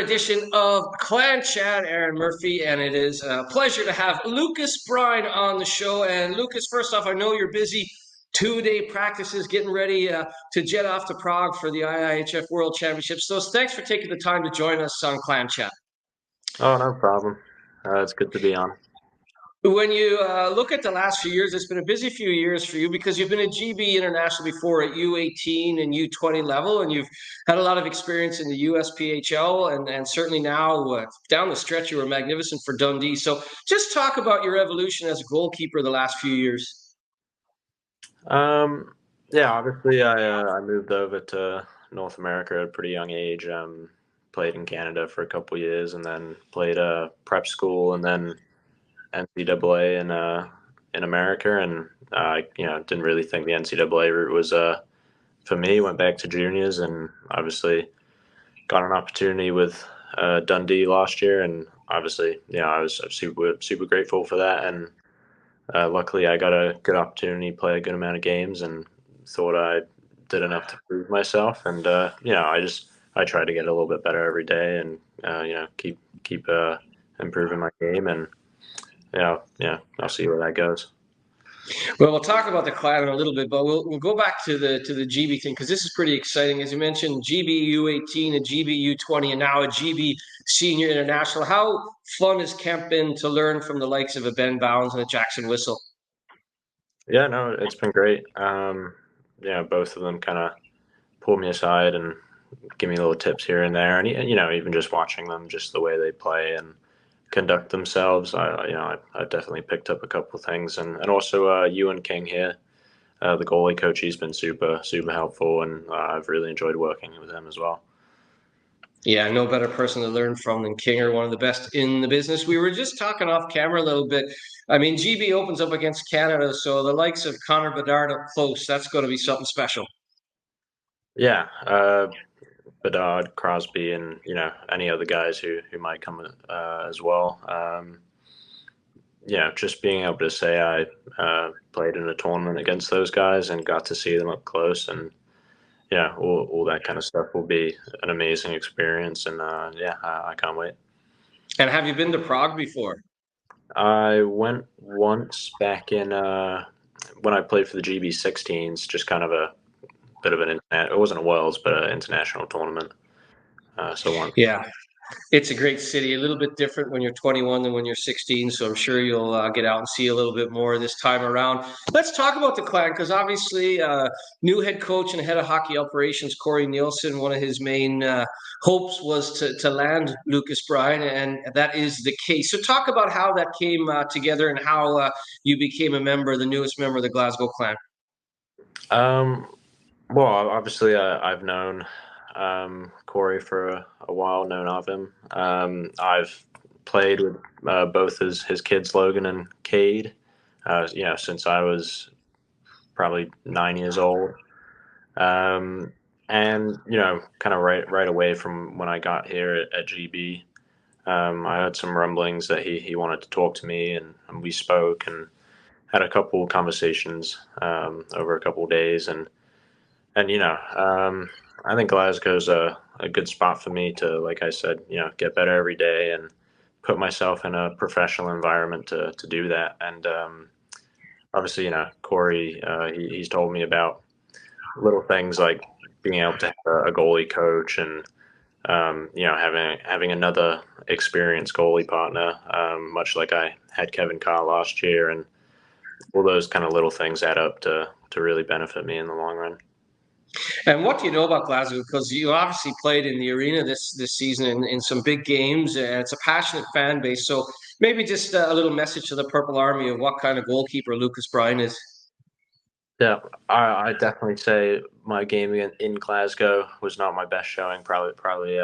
edition of Clan Chat. Aaron Murphy, and it is a pleasure to have Lucas Brine on the show. And Lucas, first off, I know you're busy. 2-day practices, getting ready to jet off to Prague for the IIHF World Championships. So thanks for taking the time to join us on Clan Chat. Oh, no problem. It's good to be on. When you look at the last few years, it's been a busy few years for you because you've been a GB international before at U18 and U20 level, and you've had a lot of experience in the USPHL, and certainly now down the stretch you were magnificent for Dundee. So just talk about your evolution as a goalkeeper the last few years. Yeah, obviously I moved over to North America at a pretty young age. Played in Canada for a couple years, and then played prep school, and then NCAA in America, and didn't really think the NCAA route was for me. Went back to juniors, and obviously got an opportunity with Dundee last year, and obviously I was super grateful for that, and luckily I got a good opportunity to play a good amount of games, and thought I did enough to prove myself, and I try to get a little bit better every day, and keep improving my game, and I'll see where that goes. Well, we'll talk about the Clan in a little bit, but we'll go back to the GB thing because this is pretty exciting. As you mentioned, GB U18, a GB U20, and now a GB Senior International. How fun has camp been to learn from the likes of a Ben Bounds and a Jackson Whistle? Yeah, no, it's been great. Both of them kind of pull me aside and give me little tips here and there, and even just watching them, just the way they play and conduct themselves, I definitely picked up a couple of things, and also Ewan King here, the goalie coach. He's been super helpful, and I've really enjoyed working with him as well. Yeah, no better person to learn from than Kinger, one of the best in the business. We were just talking off camera a little bit. I mean, GB opens up against Canada, so the likes of Connor Bedard up close, that's going to be something special. Yeah, Bedard, Crosby, and any other guys who might come as well. Just being able to say I played in a tournament against those guys and got to see them up close, and all that kind of stuff will be an amazing experience, and I can't wait. And have you been to Prague before? I went once back in when I played for the GB16s, just kind of a bit of it wasn't a Worlds, but an international tournament. So once. Yeah, it's a great city. A little bit different when you're 21 than when you're 16. So I'm sure you'll get out and see a little bit more this time around. Let's talk about the Clan because obviously, new head coach and head of hockey operations Corey Nielsen. One of his main hopes was to land Lucas Brine, and that is the case. So talk about how that came together and how you became the newest member of the Glasgow Clan. Well, obviously, I've known Corey for a while, known of him. I've played with both his kids, Logan and Cade, since I was probably 9 years old. And, kind of right away from when I got here at GB, I heard some rumblings that he wanted to talk to me, and we spoke and had a couple of conversations over a couple of days, and I think Glasgow's a good spot for me to, like I said, get better every day and put myself in a professional environment to do that. And obviously, Corey, he's told me about little things like being able to have a goalie coach, and having another experienced goalie partner, much like I had Kevin Carr last year, and all those kind of little things add up to really benefit me in the long run. And what do you know about Glasgow? Because you obviously played in the arena this season in some big games, and it's a passionate fan base. So maybe just a little message to the Purple Army of what kind of goalkeeper Lucas Brine is. Yeah, I definitely say my game in Glasgow was not my best showing. Probably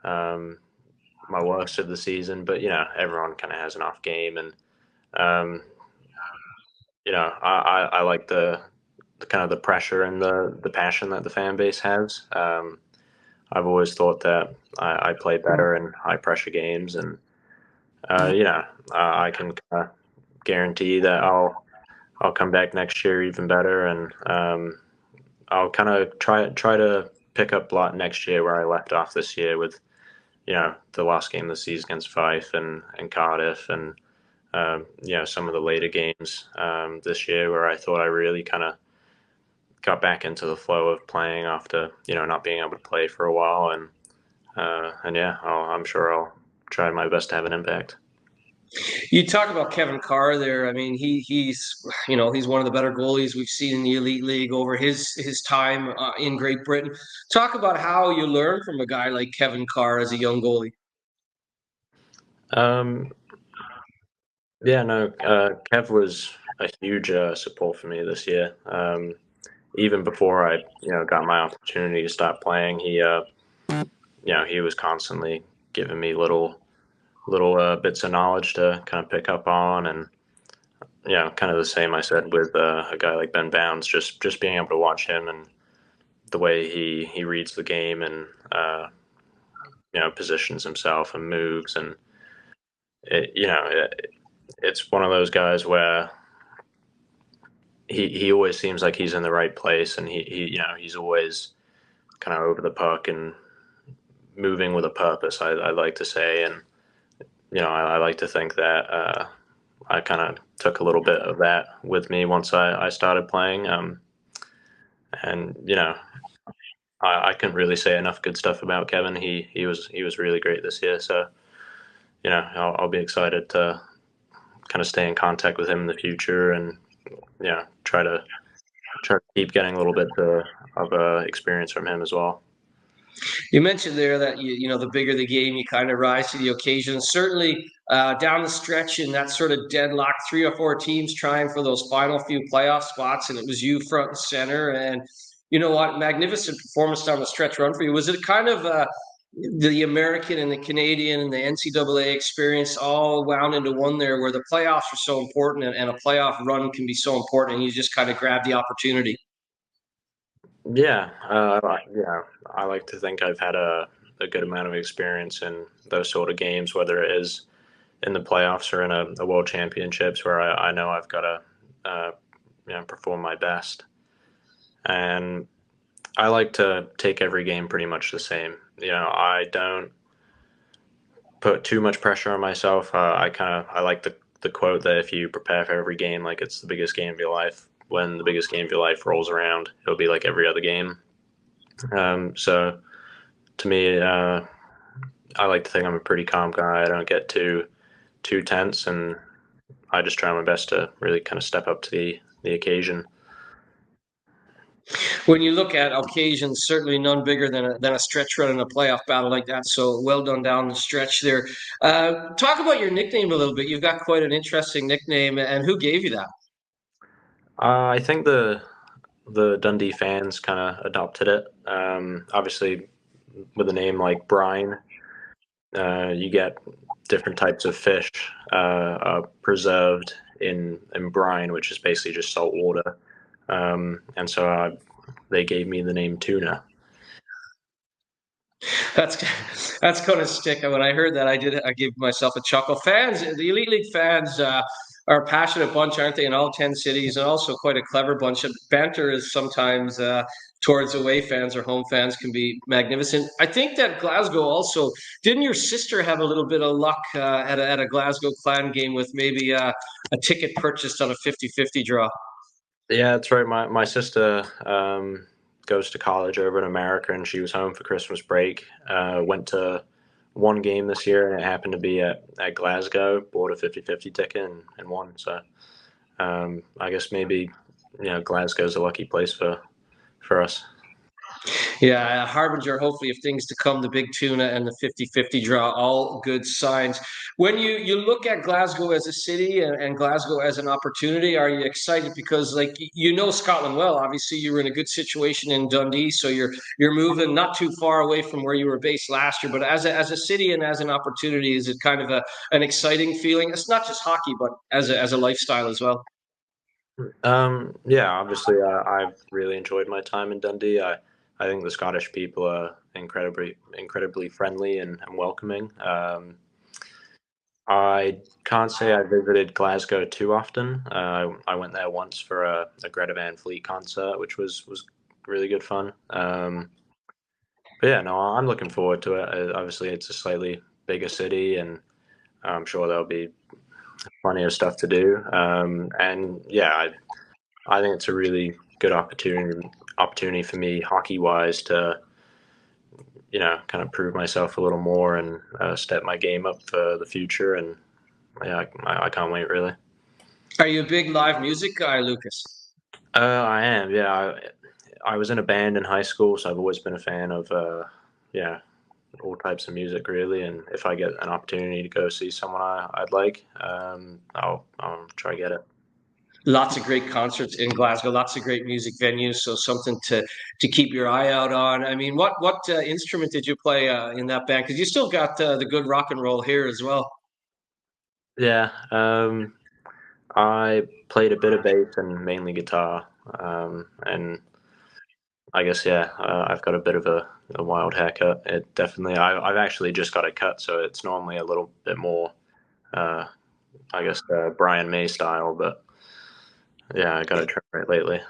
my worst of the season. But everyone kind of has an off game, and um, I like the kind of the pressure and the passion that the fan base has. I've always thought that I play better in high pressure games, and I can guarantee that I'll come back next year even better, and I'll kind of try to pick up a lot next year where I left off this year with the last game of the season against Fife and Cardiff, and some of the later games this year where I thought I really kind of got back into the flow of playing after not being able to play for a while, and yeah, I'm sure I'll try my best to have an impact. You talk about Kevin Carr there. I mean, he's one of the better goalies we've seen in the elite league over his time in Great Britain. Talk about how you learn from a guy like Kevin Carr as a young goalie. Um, yeah, no, Kev was a huge support for me this year. Even before I got my opportunity to start playing, he was constantly giving me little bits of knowledge to kind of pick up on, and kind of the same I said with a guy like Ben Bounds, just being able to watch him and the way he reads the game and positions himself and moves, and it's one of those guys where he always seems like he's in the right place, and he's always kind of over the puck and moving with a purpose. I like to say, and I like to think that I kind of took a little bit of that with me once I started playing. And I couldn't really say enough good stuff about Kevin. He was really great this year. So I'll be excited to kind of stay in contact with him in the future, and try to keep getting a little bit of experience from him as well. You mentioned there that the bigger the game, you kind of rise to the occasion. Certainly down the stretch in that sort of deadlock, 3 or 4 teams trying for those final few playoff spots, and it was you front and center. And you know what, magnificent performance down the stretch run for you. Was it kind of the American and the Canadian and the NCAA experience all wound into one there, where the playoffs are so important and a playoff run can be so important, and you just kind of grab the opportunity? Yeah, I like to think I've had a good amount of experience in those sort of games, whether it is in the playoffs or in a world championships, where I know I've got to perform my best. And I like to take every game pretty much the same. I don't put too much pressure on myself. I like the quote that if you prepare for every game like it's the biggest game of your life, when the biggest game of your life rolls around, it'll be like every other game. So to me, I like to think I'm a pretty calm guy. I don't get too tense, and I just try my best to really kind of step up to the occasion. When you look at occasions, certainly none bigger than a stretch run in a playoff battle like that. So well done down the stretch there. Talk about your nickname a little bit. You've got quite an interesting nickname, and who gave you that? I think the Dundee fans kind of adopted it. Obviously, with a name like Brine, you get different types of fish preserved in brine, which is basically just salt water. And so they gave me the name Tuna. That's that's going to stick. When I heard that, I gave myself a chuckle. Fans, the Elite League fans are a passionate bunch, aren't they? In all 10 cities, and also quite a clever bunch. And banter is sometimes towards away fans or home fans can be magnificent. I think that Glasgow also didn't your sister have a little bit of luck at a Glasgow Clan game with maybe a ticket purchased on a 50-50 draw. Yeah, that's right. My sister goes to college over in America, and she was home for Christmas break. Went to one game this year, and it happened to be at Glasgow. Bought a 50-50 ticket and won. So I guess maybe Glasgow's a lucky place for us. Yeah, harbinger, hopefully, of things to come, the big tuna and the 50-50 draw, all good signs. When you look at Glasgow as a city and Glasgow as an opportunity, are you excited? Because like you know Scotland well, obviously you were in a good situation in Dundee, so you're moving not too far away from where you were based last year. But as a city and as an opportunity, is it kind of an exciting feeling? It's not just hockey, but as a lifestyle as well. Yeah, obviously, I've really enjoyed my time in Dundee. I think the Scottish people are incredibly friendly and welcoming. I can't say I visited Glasgow too often. I went there once for a Greta Van Fleet concert, which was really good fun. But yeah, no, I'm looking forward to it. Obviously, it's a slightly bigger city, and I'm sure there'll be plenty of stuff to do. And yeah, I think it's a really good opportunity for me hockey wise to kind of prove myself a little more and step my game up for the future. And yeah, I can't wait really. Are you a big live music guy, Lucas? I am. Yeah, I was in a band in high school, so I've always been a fan of yeah, all types of music really. And if I get an opportunity to go see someone I'd like, I'll try to get it. Lots of great concerts in Glasgow, lots of great music venues. So something to keep your eye out on. I mean, what instrument did you play in that band? Because you still got the good rock and roll here as well. Yeah, I played a bit of bass and mainly guitar. And I guess yeah, I've got a bit of a wild haircut. It definitely. I've actually just got it cut, so it's normally a little bit more, uh, I guess, Brian May style. But yeah, I got it trimmed right lately.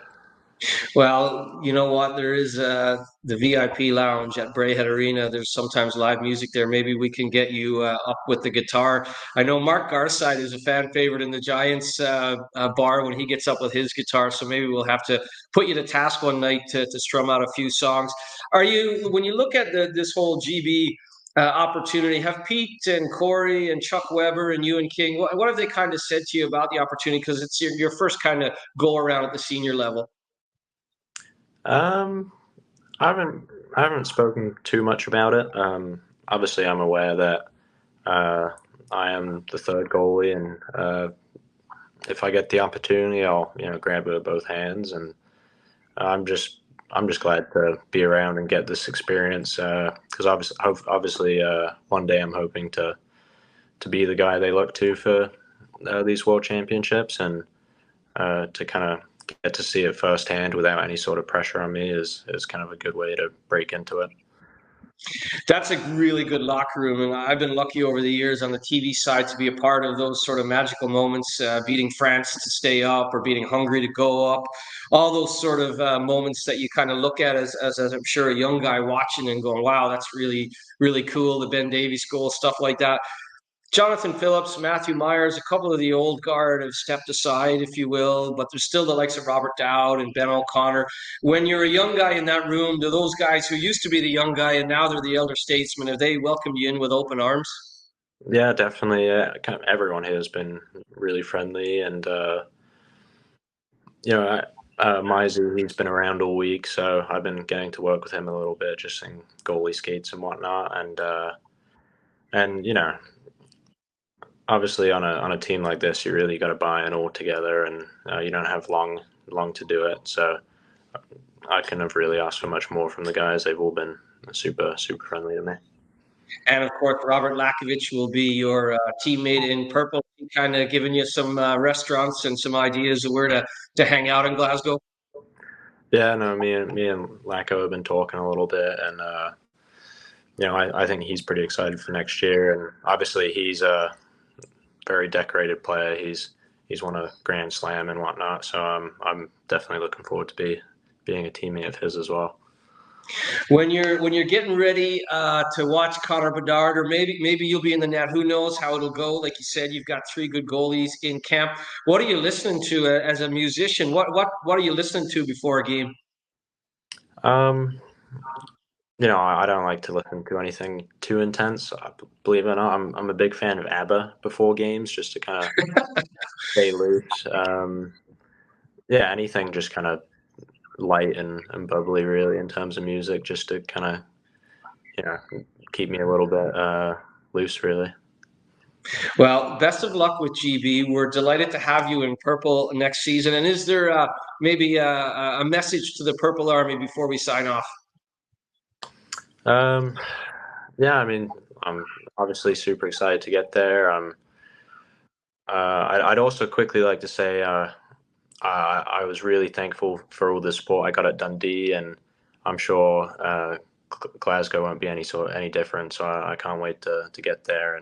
Well, you know what? There is the VIP lounge at Braehead Arena. There's sometimes live music there. Maybe we can get you up with the guitar. I know Mark Garside is a fan favorite in the Giants bar when he gets up with his guitar. So maybe we'll have to put you to task one night to strum out a few songs. Are you, when you look at this whole GB opportunity, have Pete and Corey and Chuck Weber and you and King, what have they kind of said to you about the opportunity? Because it's your first kind of go around at the senior level. Um, I haven't spoken too much about it. Obviously, I'm aware that uh, I am the third goalie, and if I get the opportunity, I'll grab it with both hands. And I'm just I'm just glad to be around and get this experience because obviously one day I'm hoping to be the guy they look to for these world championships, and to kind of get to see it firsthand without any sort of pressure on me is kind of a good way to break into it. That's a really good locker room, and I've been lucky over the years on the TV side to be a part of those sort of magical moments, beating France to stay up or beating Hungary to go up. All those sort of moments that you kind of look at as I'm sure a young guy watching and going, "Wow, that's really really cool." The Ben Davies goal, stuff like that. Jonathan Phillips, Matthew Myers, a couple of the old guard have stepped aside, if you will, but there's still the likes of Robert Dowd and Ben O'Connor. When you're a young guy in that room, do those guys who used to be the young guy and now they're the elder statesmen, have they welcomed you in with open arms? Yeah, definitely. Kind of everyone here has been really friendly, and you know, Mizu, he's been around all week, so I've been getting to work with him a little bit, just in goalie skates and whatnot, and obviously on a team like this, you really got to buy in all together, and you don't have long to do it. So I couldn't have really asked for much more from the guys. They've all been super friendly to me. And of course, Robert Lackovic will be your teammate in purple, kind of giving you some restaurants and some ideas of where to hang out in Glasgow. Yeah, no, me and Lacko have been talking a little bit, and I think he's pretty excited for next year, and obviously he's a very decorated player. He's won a Grand Slam and whatnot, so I'm definitely looking forward to being a teammate of his as well. When you're getting ready to watch Connor Bedard, or maybe you'll be in the net. Who knows how it'll go? Like you said, you've got three good goalies in camp. What are you listening to as a musician? What are you listening to before a game? Um, I don't like to listen to anything too intense. Believe it or not, I'm a big fan of ABBA before games, just to kind of stay loose. Yeah, anything just kind of light and bubbly, really, in terms of music, just to kind of you know keep me a little bit loose, really. Well, best of luck with GB. We're delighted to have you in purple next season. And is there maybe a message to the Purple Army before we sign off? Um, yeah, I mean, I'm obviously super excited to get there. I'd also quickly like to say I was really thankful for all the support I got at Dundee, and I'm sure Glasgow won't be any different. So I can't wait to get there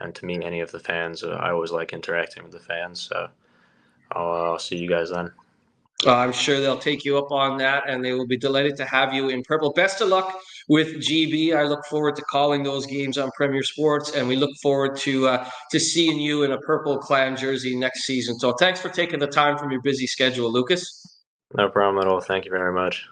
and to meet any of the fans. I always like interacting with the fans, so I'll see you guys then. I'm sure they'll take you up on that, and they will be delighted to have you in purple. Best of luck with GB. I look forward to calling those games on Premier Sports, and we look forward to seeing you in a purple Clan jersey next season. So thanks for taking the time from your busy schedule, Lucas. No problem at all. Thank you very much.